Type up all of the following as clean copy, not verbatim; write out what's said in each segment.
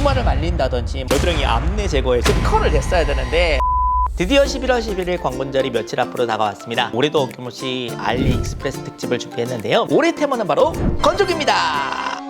고구마를 말린다든지 겨드랑이 암내 제거에 특허를 냈어야 되는데 드디어 11월 11일 광군절이 며칠 앞으로 다가왔습니다. 올해도 어김없이 알리익스프레스 특집을 준비했는데요. 올해 테마는 바로 건조기입니다.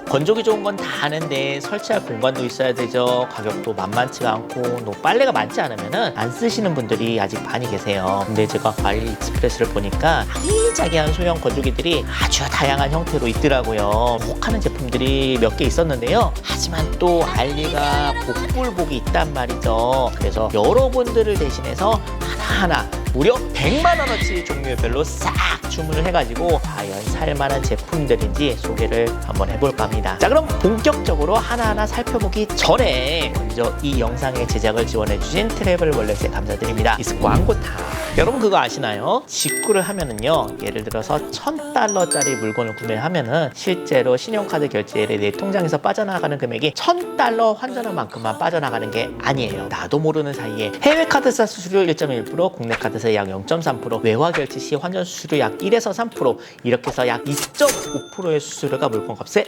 건조기 좋은 건 다 아는데 설치할 공간도 있어야 되죠. 가격도 만만치가 않고 또 빨래가 많지 않으면 안 쓰시는 분들이 아직 많이 계세요. 근데 제가 알리익스프레스를 보니까 아기자기한 소형 건조기들이 아주 다양한 형태로 있더라고요. 혹하는 제품들이 몇 개 있었는데요. 하지만 또 알리가 복불복이 있단 말이죠. 그래서 여러분들을 대신해서 하나하나 무려 100만 원어치 종류별로 싹 주문을 해가지고 과연 살만한 제품들인지 소개를 한번 해볼까 합니다. 자, 그럼 본격적으로 하나하나 살펴보기 전에 먼저 이 영상의 제작을 지원해주신 트래블월렛에 감사드립니다. 이스 광고타. 여러분 그거 아시나요? 직구를 하면은요, 예를 들어서 $1000짜리 물건을 구매하면은 실제로 신용카드 결제일에 내 통장에서 빠져나가는 금액이 $1000 환전한 만큼만 빠져나가는 게 아니에요. 나도 모르는 사이에 해외 카드사 수수료 1.1%, 국내 카드사 약 0.3%, 외화 결제 시 환전 수수료 약 1에서 3%, 이렇게 해서 약 2.5%의 수수료가 물건값에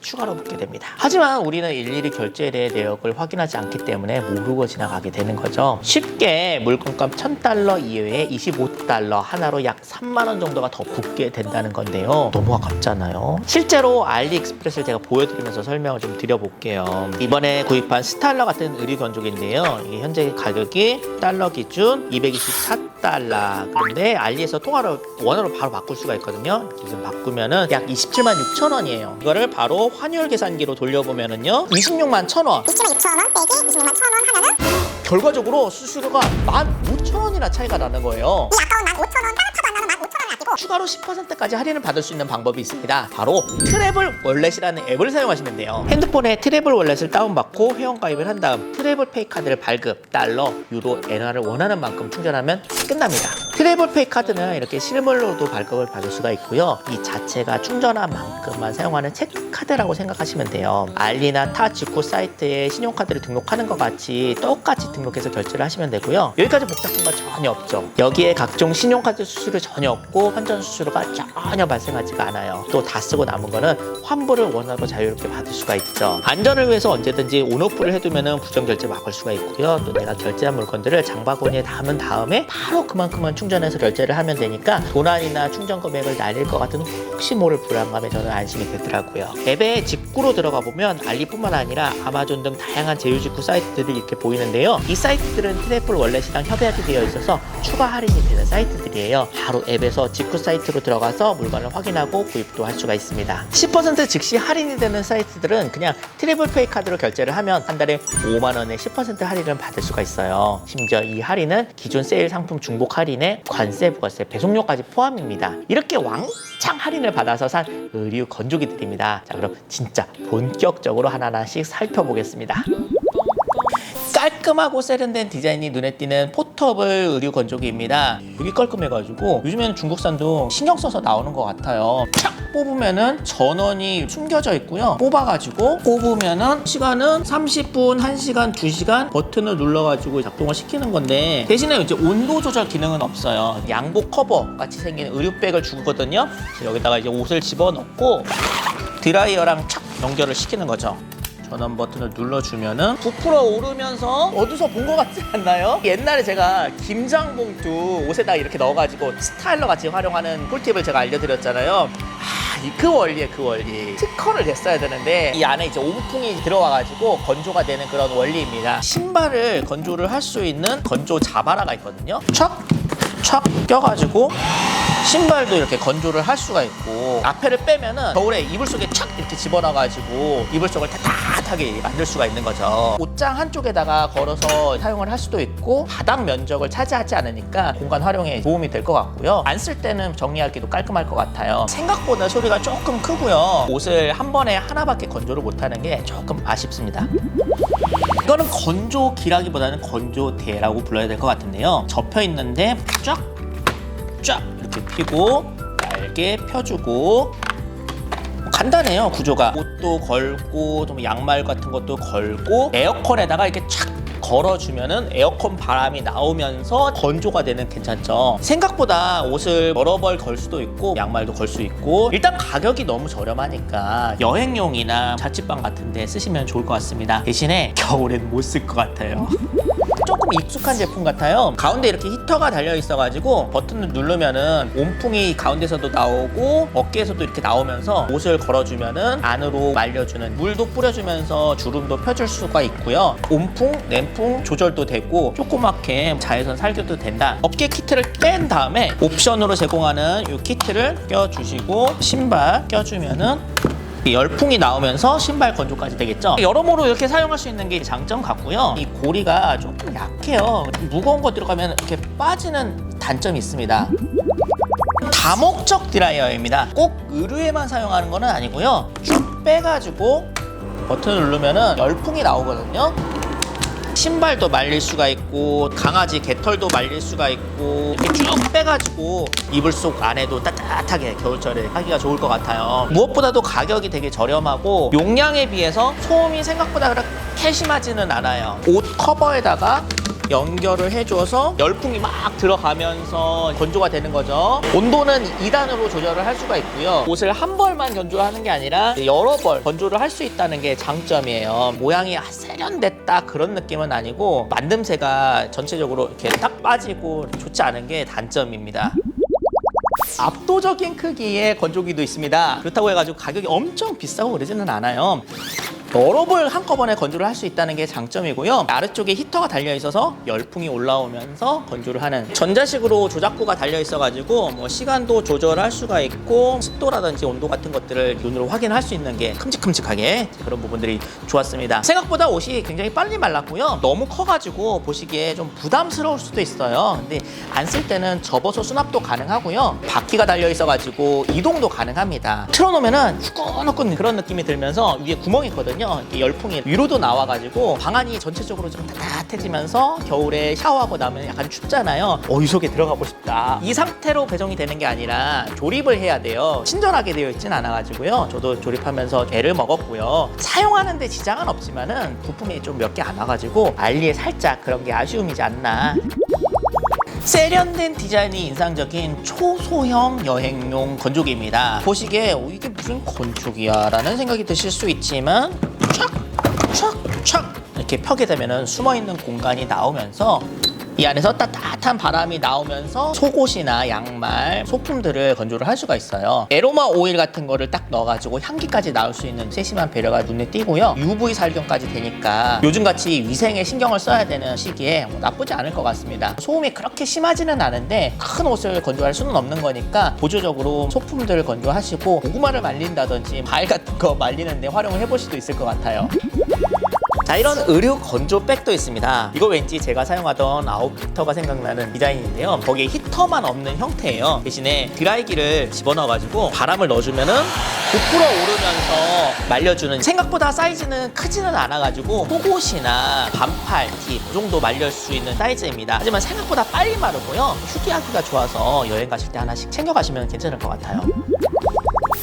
추가로 붙게 됩니다. 하지만 우리는 일일이 결제일의 내역을 확인하지 않기 때문에 모르고 지나가게 되는 거죠. 쉽게 물건값 $1000 이외에 $25 하나로 약 3만 원 정도가 더 붙게 된다는 건데요. 너무 아깝잖아요. 실제로 알리익스프레스를 제가 보여드리면서 설명을 좀 드려볼게요. 이번에 구입한 스타일러 같은 의류 건조기인데요. 이게 현재 가격이 달러 기준 $224. 그런데 알리에서 원화로 바로 바꿀 수가 있거든요. 지금 바꾸면은 약 27만 6천 원이에요. 이거를 바로 환율 계산기로 돌려보면은요, 26만 1,000원. 27만 6천 원 빼기 26만 1,000원 하면은 결과적으로 수수료가 15,000원이나 차이가 나는 거예요. 이 아까운 15,000원 따뜻하도 안 나는 15,000원을 아끼고 추가로 10%까지 할인을 받을 수 있는 방법이 있습니다. 바로 트래블월렛이라는 앱을 사용하시면 돼요. 핸드폰에 트래블월렛을 다운받고 회원가입을 한 다음 트래블페이 카드를 발급, 달러, 유로, 엔화를 원하는 만큼 충전하면 끝납니다. 트래블페이 카드는 이렇게 실물로도 발급을 받을 수가 있고요. 이 자체가 충전한 만큼만 사용하는 체크카드라고 생각하시면 돼요. 알리나 타 직구 사이트에 신용카드를 등록하는 것 같이 똑같이 등록해서 결제를 하시면 되고요. 여기까지 복잡한 건 전혀 없죠. 여기에 각종 신용카드 수수료 전혀 없고 환전 수수료가 전혀 발생하지가 않아요. 또 다 쓰고 남은 거는 환불을 원화로 자유롭게 받을 수가 있죠. 안전을 위해서 언제든지 온오프를 해두면 부정결제 막을 수가 있고요. 또 내가 결제한 물건들을 장바구니에 담은 다음에 바로 그만큼만 충전해서 결제를 하면 되니까 도난이나 충전 금액을 날릴 것 같은 혹시 모를 불안감에 저는 안심이 되더라고요. 앱에 직구로 들어가 보면 알리뿐만 아니라 아마존 등 다양한 제휴 직구 사이트들이 이렇게 보이는데요. 이 사이트들은 트래블월렛이랑 협약이 되어 있어서 추가 할인이 되는 사이트들이에요. 바로 앱에서 직구 사이트로 들어가서 물건을 확인하고 구입도 할 수가 있습니다. 10% 즉시 할인이 되는 사이트들은 그냥 트래블페이 카드로 결제를 하면 한 달에 5만 원의 10% 할인을 받을 수가 있어요. 심지어 이 할인은 기존 세일 상품 중복 할인에 관세, 부가세, 배송료까지 포함입니다. 이렇게 왕창 할인을 받아서 산 의류 건조기들입니다. 자, 그럼 진짜 본격적으로 하나하나씩 살펴보겠습니다. 깔끔하고 세련된 디자인이 눈에 띄는 포터블 의류 건조기입니다. 되게 깔끔해가지고 요즘에는 중국산도 신경 써서 나오는 것 같아요. 착 뽑으면은 전원이 숨겨져 있고요. 뽑아가지고 꼽으면은 시간은 30분, 1시간, 2시간 버튼을 눌러가지고 작동을 시키는 건데, 대신에 이제 온도 조절 기능은 없어요. 양복 커버 같이 생긴 의류백을 주거든요. 여기다가 이제 옷을 집어넣고 드라이어랑 착 연결을 시키는 거죠. 전원 버튼을 눌러주면은 부풀어 오르면서 어디서 본 것 같지 않나요? 옛날에 제가 김장봉투 옷에다 이렇게 넣어가지고 스타일러 같이 활용하는 꿀팁을 제가 알려드렸잖아요. 그 원리에 그 원리. 특허를 냈어야 되는데 이 안에 이제 온풍이 들어와가지고 건조가 되는 그런 원리입니다. 신발을 건조를 할 수 있는 건조 자바라가 있거든요. 촥 껴가지고 신발도 이렇게 건조를 할 수가 있고, 앞에를 빼면은 겨울에 이불 속에 착 이렇게 집어넣어가지고 이불 속을 따뜻하게 만들 수가 있는 거죠. 옷장 한쪽에다가 걸어서 사용을 할 수도 있고, 바닥 면적을 차지하지 않으니까 공간 활용에 도움이 될 것 같고요. 안 쓸 때는 정리하기도 깔끔할 것 같아요. 생각보다 소리가 조금 크고요. 옷을 한 번에 하나밖에 건조를 못하는 게 조금 아쉽습니다. 이거는 건조기라기보다는 건조대라고 불러야 될 것 같은데요. 접혀 있는데 쫙 이렇게 펴고 얇게 펴주고, 간단해요. 구조가. 옷도 걸고 좀 양말 같은 것도 걸고 에어컨에다가 이렇게 착 걸어주면은 에어컨 바람이 나오면서 건조가 되는 괜찮죠. 생각보다 옷을 여러 벌 걸 수도 있고 양말도 걸 수 있고 일단 가격이 너무 저렴하니까 여행용이나 자취방 같은 데 쓰시면 좋을 것 같습니다. 대신에 겨울엔 못 쓸 것 같아요. 조금 익숙한 제품 같아요. 가운데 이렇게 히터가 달려 있어가지고 버튼을 누르면은 온풍이 가운데서도 나오고 어깨에서도 이렇게 나오면서 옷을 걸어주면은 안으로 말려주는, 물도 뿌려주면서 주름도 펴줄 수가 있고요. 온풍, 냉풍 조절도 되고 조그맣게 자외선 살균도 된다. 어깨 키트를 뺀 다음에 옵션으로 제공하는 이 키트를 껴주시고 신발 껴주면은 열풍이 나오면서 신발 건조까지 되겠죠. 여러모로 이렇게 사용할 수 있는 게 장점 같고요. 이 고리가 조금 약해요. 무거운 거 들어가면 이렇게 빠지는 단점이 있습니다. 다목적 드라이어입니다. 꼭 의류에만 사용하는 건 아니고요. 쭉 빼가지고 버튼을 누르면 열풍이 나오거든요. 신발도 말릴 수가 있고 강아지 개털도 말릴 수가 있고 이렇게 쭉 빼가지고 이불 속 안에도 따뜻하게 겨울철에 하기가 좋을 것 같아요. 무엇보다도 가격이 되게 저렴하고 용량에 비해서 소음이 생각보다 그렇게 심하지는 않아요. 옷 커버에다가 연결을 해줘서 열풍이 막 들어가면서 건조가 되는 거죠. 온도는 2단으로 조절을 할 수가 있고요. 옷을 한 벌만 건조하는 게 아니라 여러 벌 건조를 할 수 있다는 게 장점이에요. 모양이 세련됐다 그런 느낌은 아니고 만듦새가 전체적으로 이렇게 딱 빠지고 좋지 않은 게 단점입니다. 압도적인 크기의 건조기도 있습니다. 그렇다고 해가지고 가격이 엄청 비싸고 그러지는 않아요. 여러 벌 한꺼번에 건조를 할 수 있다는 게 장점이고요. 아래쪽에 히터가 달려 있어서 열풍이 올라오면서 건조를 하는 전자식으로 조작구가 달려 있어가지고 뭐 시간도 조절할 수가 있고 습도라든지 온도 같은 것들을 눈으로 확인할 수 있는 게 큼직큼직하게 그런 부분들이 좋았습니다. 생각보다 옷이 굉장히 빨리 말랐고요. 너무 커가지고 보시기에 좀 부담스러울 수도 있어요. 근데 안 쓸 때는 접어서 수납도 가능하고요. 바퀴가 달려 있어가지고 이동도 가능합니다. 틀어놓으면은 후끈후끈 그런 느낌이 들면서 위에 구멍이 있거든요. 이렇게 열풍이 위로도 나와가지고 방안이 전체적으로 좀 따뜻해지면서 겨울에 샤워하고 나면 약간 춥잖아요. 이 속에 들어가고 싶다. 이 상태로 배송이 되는 게 아니라 조립을 해야 돼요. 친절하게 되어 있진 않아가지고요. 저도 조립하면서 애를 먹었고요. 사용하는데 지장은 없지만은 부품이 좀 몇 개 안 와가지고 알리에 살짝 그런 게 아쉬움이지 않나. 세련된 디자인이 인상적인 초소형 여행용 건조기입니다. 보시기에 이게 무슨 건조기야 라는 생각이 드실 수 있지만 촥촥촥 이렇게 펴게 되면 숨어있는 공간이 나오면서 이 안에서 따뜻한 바람이 나오면서 속옷이나 양말, 소품들을 건조를 할 수가 있어요. 에로마 오일 같은 거를 딱 넣어가지고 향기까지 나올 수 있는 세심한 배려가 눈에 띄고요. UV 살균까지 되니까 요즘같이 위생에 신경을 써야 되는 시기에 나쁘지 않을 것 같습니다. 소음이 그렇게 심하지는 않은데 큰 옷을 건조할 수는 없는 거니까 보조적으로 소품들을 건조하시고 고구마를 말린다든지 과일 같은 거 말리는데 활용을 해볼 수도 있을 것 같아요. 자, 이런 의류 건조백도 있습니다. 이거 왠지 제가 사용하던 아웃피터가 생각나는 디자인인데요. 거기에 히터만 없는 형태예요. 대신에 드라이기를 집어넣어가지고 바람을 넣어주면은 부풀어 오르면서 말려주는, 생각보다 사이즈는 크지는 않아가지고 속옷이나 반팔, 티 그 정도 말릴 수 있는 사이즈입니다. 하지만 생각보다 빨리 마르고요. 휴기하기가 좋아서 여행 가실 때 하나씩 챙겨가시면 괜찮을 것 같아요.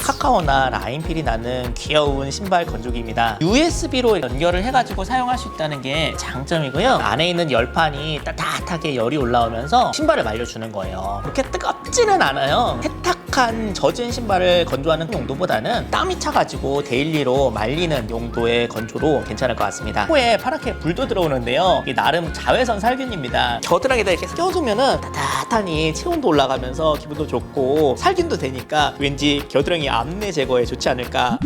카카오나 라인필이 나는 귀여운 신발 건조기입니다. USB로 연결을 해가지고 사용할 수 있다는 게 장점이고요. 안에 있는 열판이 따뜻하게 열이 올라오면서 신발을 말려주는 거예요. 그렇게 뜨겁지는 않아요. 세탁한 젖은 신발을 건조하는 용도보다는 땀이 차가지고 데일리로 말리는 용도의 건조로 괜찮을 것 같습니다. 코에 파랗게 불도 들어오는데요. 이게 나름 자외선 살균입니다. 겨드랑이에다 이렇게 껴두면은 따뜻하니 체온도 올라가면서 기분도 좋고 살균도 되니까 왠지 겨드랑이 암내 제거에 좋지 않을까.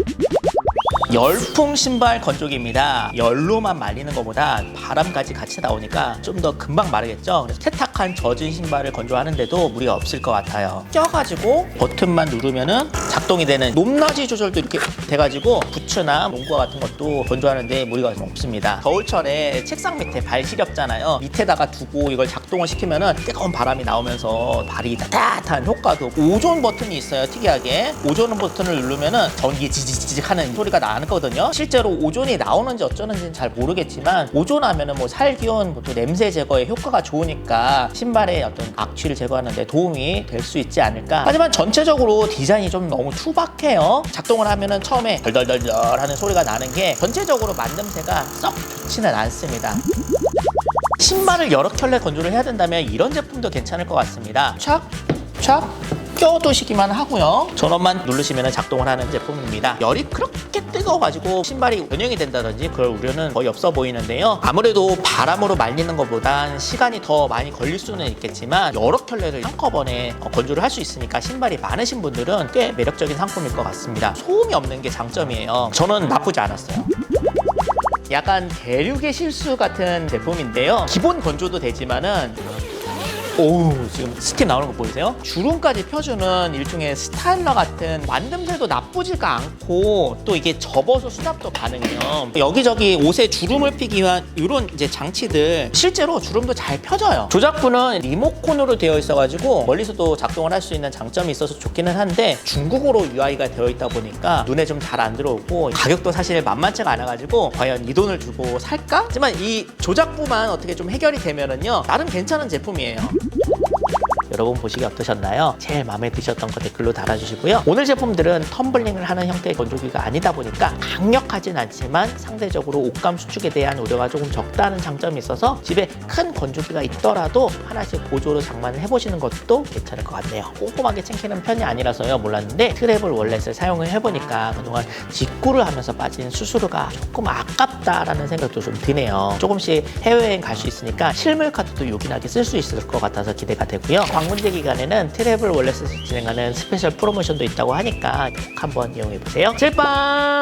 열풍 신발 건조기입니다. 열로만 말리는 것보다 바람까지 같이 나오니까 좀 더 금방 마르겠죠. 그래서 세탁한 젖은 신발을 건조하는데도 무리가 없을 것 같아요. 껴가지고 버튼만 누르면은 작동이 되는 높낮이 조절도 이렇게 돼가지고 부츠나 농구화 같은 것도 건조하는데 무리가 없습니다. 겨울철에 책상 밑에 발 시렵잖아요. 밑에다가 두고 이걸 작동을 시키면은 뜨거운 바람이 나오면서 발이 따뜻한 효과도. 오존 버튼이 있어요. 특이하게 오존 버튼을 누르면은 전기 지지직 하는 소리가 나거든요. 실제로 오존이 나오는지 어쩌는지는 잘 모르겠지만 오존하면은 뭐 살균, 또 냄새 제거에 효과가 좋으니까 신발의 어떤 악취를 제거하는 데 도움이 될 수 있지 않을까. 하지만 전체적으로 디자인이 좀 너무 투박해요. 작동을 하면은 처음에 덜덜덜덜 하는 소리가 나는 게 전체적으로 만듦새가 썩 좋지는 않습니다. 신발을 여러 켤레 건조를 해야 된다면 이런 제품도 괜찮을 것 같습니다. 촥, 촥 껴두시기만 하고요. 전원만 누르시면 작동을 하는 제품입니다. 열이 그렇게 뜨거워가지고 신발이 변형이 된다든지 그럴 우려는 거의 없어 보이는데요. 아무래도 바람으로 말리는 것보단 시간이 더 많이 걸릴 수는 있겠지만 여러 켤레를 한꺼번에 건조를 할 수 있으니까 신발이 많으신 분들은 꽤 매력적인 상품일 것 같습니다. 소음이 없는 게 장점이에요. 저는 나쁘지 않았어요. 약간 대륙의 실수 같은 제품인데요. 기본 건조도 되지만은 지금 스팀 나오는 거 보이세요? 주름까지 펴주는 일종의 스타일러 같은 만듦새도 나쁘지가 않고 또 이게 접어서 수납도 가능해요. 여기저기 옷에 주름을 피기 위한 이런 이제 장치들 실제로 주름도 잘 펴져요. 조작부는 리모컨으로 되어 있어가지고 멀리서도 작동을 할 수 있는 장점이 있어서 좋기는 한데 중국어로 UI가 되어 있다 보니까 눈에 좀 잘 안 들어오고 가격도 사실 만만치가 않아가지고 과연 이 돈을 주고 살까? 하지만 이 조작부만 어떻게 좀 해결이 되면은요 나름 괜찮은 제품이에요. 여러분 보시기 어떠셨나요? 제일 마음에 드셨던 거 댓글로 달아주시고요. 오늘 제품들은 텀블링을 하는 형태의 건조기가 아니다 보니까 강력하진 않지만 상대적으로 옷감 수축에 대한 우려가 조금 적다는 장점이 있어서 집에 큰 건조기가 있더라도 하나씩 보조로 장만을 해보시는 것도 괜찮을 것 같네요. 꼼꼼하게 챙기는 편이 아니라서요 몰랐는데 트래블 월렛을 사용을 해보니까 그동안 직구를 하면서 빠진 수수료가 조금 아깝다라는 생각도 좀 드네요. 조금씩 해외여행 갈 수 있으니까 실물 카드도 요긴하게 쓸 수 있을 것 같아서 기대가 되고요. 방문제 기간에는 트래블 월렛에서 진행하는 스페셜 프로모션도 있다고 하니까 꼭 한번 이용해보세요. 찔빵!